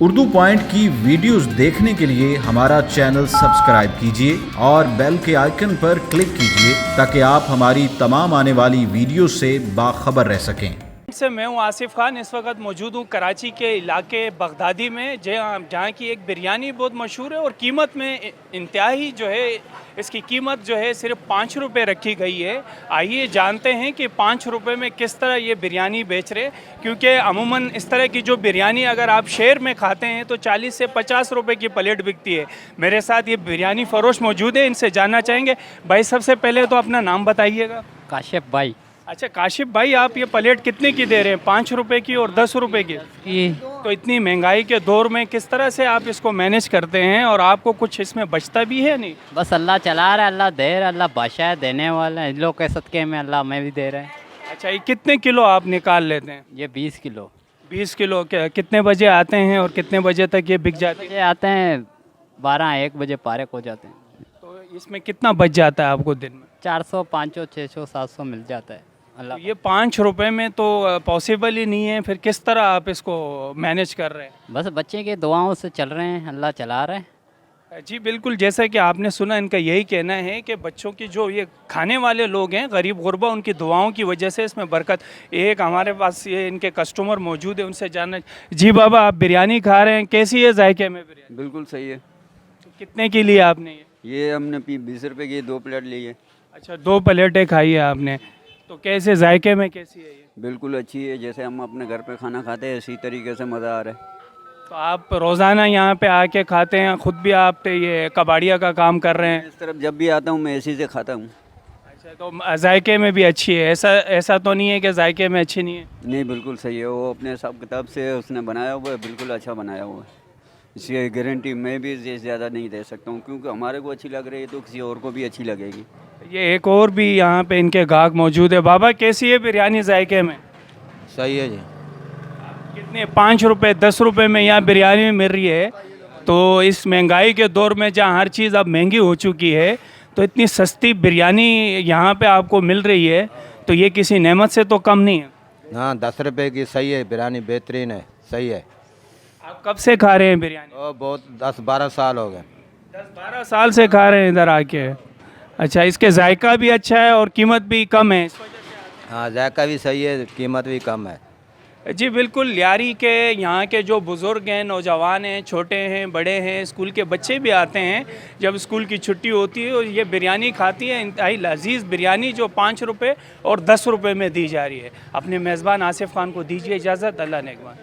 Urdu point की videos देखने के लिए हमारा चैनल सब्सक्राइब कीजिए और बेल के आइकन पर क्लिक कीजिए ताकि आप हमारी तमाम आने वाली वीडियो से बाखबर रह सकें। से मैं हूं आसिफ खान। इस वक्त मौजूद हूं कराची के इलाके बगदादी में, जहां की एक बिरयानी बहुत मशहूर है और कीमत में इंतहाई जो है इसकी कीमत जो है सिर्फ 5 रुपये रखी गई है। आइए जानते हैं कि 5 रुपये में किस तरह ये बिरयानी बेच रहे, क्योंकि अमूमन इस तरह की जो बिरयानी अगर आप शहर में खाते हैं तो 40 से 50 रुपये की प्लेट बिकती है। मेरे साथ ये बिरयानी फरोश मौजूद है, इनसे जानना चाहेंगे। भाई सबसे पहले तो अपना नाम बताइएगा। काशिफ भाई। अच्छा काशिफ भाई, आप ये प्लेट कितने की दे रहे हैं? 5 रुपए की और 10 रुपए की। तो इतनी महंगाई के दौर में किस तरह से आप इसको मैनेज करते हैं और आपको कुछ इसमें बचता भी है? नहीं, बस अल्लाह चला रहा है, अल्लाह दे रहा है, अल्लाह बादशाह है, देने वाला है। इन लोग के सदक़े में अल्लाह हमें भी दे रहे हैं। अच्छा, ये कितने किलो आप निकाल लेते हैं? ये 20 किलो। 20 किलो। कितने बजे आते हैं और कितने बजे तक ये बिक जाते हैं? ये आते हैं 12-1 बजे पारक हो जाते हैं। तो इसमें कितना बच जाता है आपको दिन में? 400, 500, 600, 700 मिल जाता है। अल्लाह तो ये 5 रुपए में तो पॉसिबल ही नहीं है, फिर किस तरह आप इसको मैनेज कर रहे हैं? बस बच्चे की दुआओं से चल रहे हैं, अल्लाह चला रहा है। जी बिल्कुल, जैसा कि आपने सुना, इनका यही कहना है कि बच्चों की जो ये खाने वाले लोग हैं गरीब गुरबा, उनकी दुआओं की वजह से इसमें बरकत। एक हमारे पास ये इनके कस्टमर मौजूद है, उनसे जानना। जी बाबा, आप बिरयानी खा रहे हैं, कैसी है जायके में बिरयानी? बिल्कुल सही है। कितने की ली आपने ये हमने 20 रुपए की 2 प्लेट ली है। अच्छा, 2 प्लेटें खाई है आपने, तो कैसे जायके में कैसी है ये? बिल्कुल अच्छी है, जैसे हम अपने घर पे खाना खाते हैं इसी तरीके से मज़ा आ रहा है। तो आप रोज़ाना यहाँ पे आके खाते हैं? ख़ुद भी आप ये कबाड़िया का काम कर रहे हैं? इस तरफ जब भी आता हूँ मैं इसी से खाता हूँ। अच्छा, तो जायके में भी अच्छी है? ऐसा तो नहीं है कि जायके में अच्छी नहीं है? नहीं, बिल्कुल सही है। वो अपने हिसाब किताब से उसने बनाया हुआ है, बिल्कुल अच्छा बनाया हुआ है। इसकी गारंटी मैं भी ज़्यादा नहीं दे सकता हूँ, क्योंकि हमारे को अच्छी लग रही है तो किसी और को भी अच्छी लगेगी। ये एक और भी यहाँ पे इनके गाहक मौजूद है। बाबा, कैसी है बिरयानी जायके में? सही है जी। कितने 5 रुपये 10 रुपये में यहाँ बिरयानी मिल रही है, तो इस महंगाई के दौर में जहाँ हर चीज़ अब महंगी हो चुकी है, तो इतनी सस्ती बिरयानी यहाँ पे आपको मिल रही है, तो ये किसी नेमत से तो कम नहीं है। हाँ, 10 रुपए की सही है, बिरयानी बेहतरीन है, सही है। आप कब से खा रहे हैं बिरयानी? बहुत 10-12 साल हो गए। 10-12 साल से खा रहे हैं इधर आके। अच्छा, इसके जायका भी अच्छा है और कीमत भी कम है, इस वजह से? हाँ, जायका भी सही है, कीमत भी कम है। जी बिल्कुल, लियारी के यहाँ के जो बुज़ुर्ग हैं, नौजवान हैं, छोटे हैं, बड़े हैं, स्कूल के बच्चे भी आते हैं जब स्कूल की छुट्टी होती है और ये बिरयानी खाती है। इंतहाई लजीज़ बिरयानी जो 5 रुपये और 10 रुपये में दी जा रही है। अपने मेज़बान आसिफ खान को दीजिए इजाज़त। अल्लाह नेगवान।